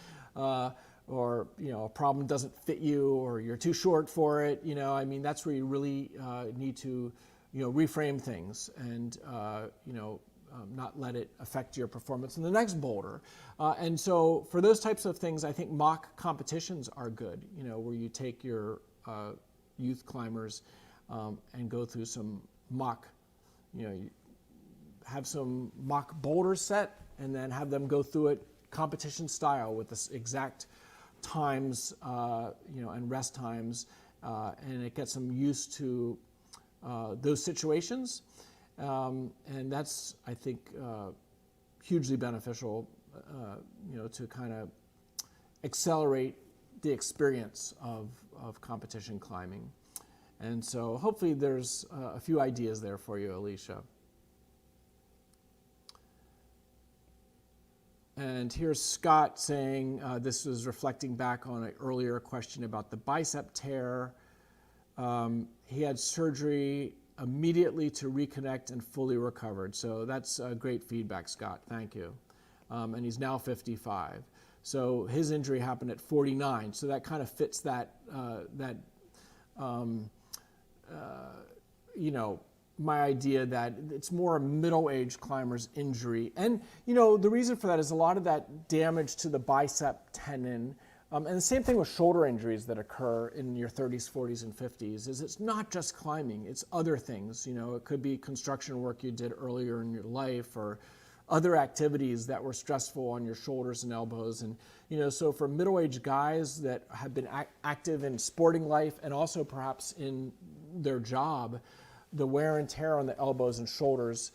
or a problem doesn't fit you, or you're too short for it. That's where you really need to reframe things and not let it affect your performance in the next boulder. And so for those types of things, I think mock competitions are good, where you take your youth climbers and go through some mock, you have some mock boulder set and then have them go through it competition style with this exact times, and rest times, and it gets them used to those situations. And that's, I think, hugely beneficial, to kind of accelerate the experience of competition climbing. And so hopefully there's a few ideas there for you, Alicia. And here's Scott saying, this was reflecting back on an earlier question about the bicep tear. He had surgery immediately to reconnect and fully recovered. So that's great feedback, Scott. Thank you. And he's now 55. So his injury happened at 49. So that kind of fits that, my idea that it's more a middle-aged climber's injury. And, the reason for that is a lot of that damage to the bicep tendon, and the same thing with shoulder injuries that occur in your 30s, 40s, and 50s, is it's not just climbing, it's other things. It could be construction work you did earlier in your life, or other activities that were stressful on your shoulders and elbows. And, so for middle-aged guys that have been active in sporting life and also perhaps in their job, the wear and tear on the elbows and shoulders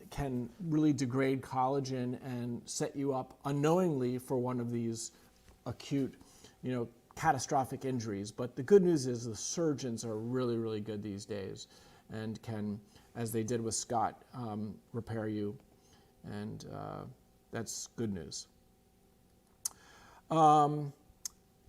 can really degrade collagen and set you up unknowingly for one of these acute, catastrophic injuries. But the good news is the surgeons are really, really good these days and can, as they did with Scott, repair you. And that's good news.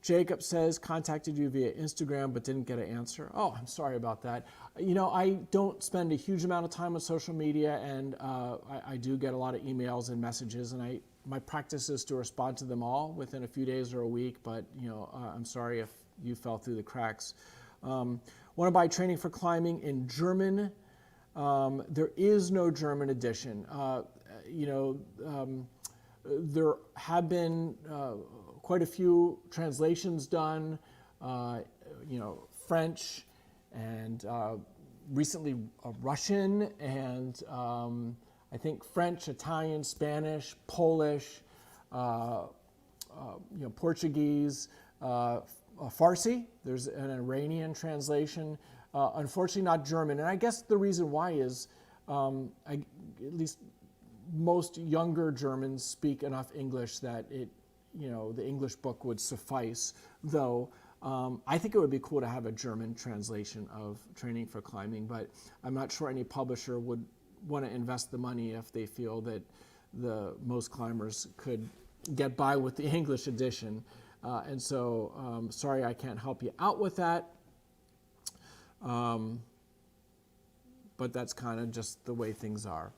Jacob says, contacted you via Instagram but didn't get an answer. Oh, I'm sorry about that. I don't spend a huge amount of time on social media, and I do get a lot of emails and messages, and my practice is to respond to them all within a few days or a week, but I'm sorry if you fell through the cracks. Want to buy training for climbing in German? There is no German edition. There have been quite a few translations done, French and recently Russian, and I think French, Italian, Spanish, Polish, Portuguese, Farsi. There's an Iranian translation. Unfortunately, not German. And I guess the reason why is, at least most younger Germans speak enough English that the English book would suffice. Though I think it would be cool to have a German translation of Training for Climbing, but I'm not sure any publisher would want to invest the money if they feel that most climbers could get by with the English edition. And so, sorry I can't help you out with that. But that's kind of just the way things are.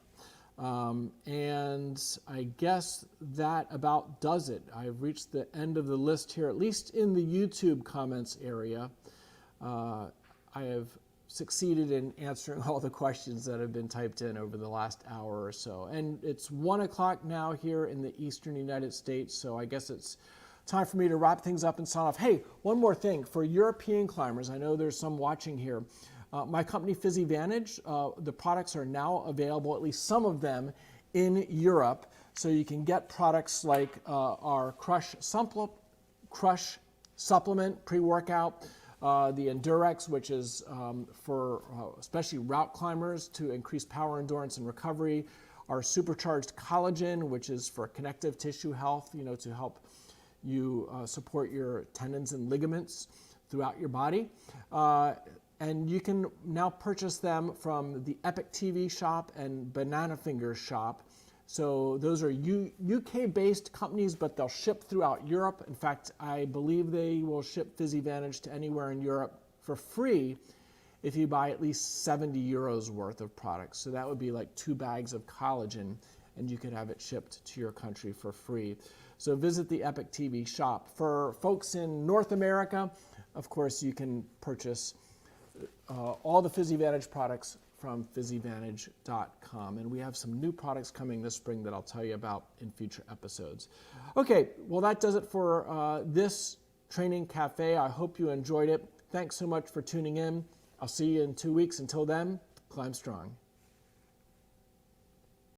And I guess that about does it. I've reached the end of the list here, at least in the YouTube comments area. I have succeeded in answering all the questions that have been typed in over the last hour or so. And it's 1 o'clock now here in the eastern United States, so I guess it's time for me to wrap things up and sign off. Hey, one more thing. For European climbers, I know there's some watching here. My company, PhysiVantage, the products are now available, at least some of them, in Europe. So you can get products like our Crush Supplement pre-workout, the Endurex, which is for especially route climbers to increase power, endurance, and recovery. Our Supercharged Collagen, which is for connective tissue health, to help you support your tendons and ligaments throughout your body. And you can now purchase them from the Epic TV shop and Banana Fingers shop. So those are UK-based companies, but they'll ship throughout Europe. In fact, I believe they will ship PhysiVantage to anywhere in Europe for free if you buy at least 70 euros worth of products. So that would be like 2 bags of collagen, and you could have it shipped to your country for free. So visit the Epic TV shop. For folks in North America, of course, you can purchase all the PhysiVantage products from PhysiVantage.com. And we have some new products coming this spring that I'll tell you about in future episodes. Okay, well, that does it for this Training Cafe. I hope you enjoyed it. Thanks so much for tuning in. I'll see you in 2 weeks. Until then, climb strong.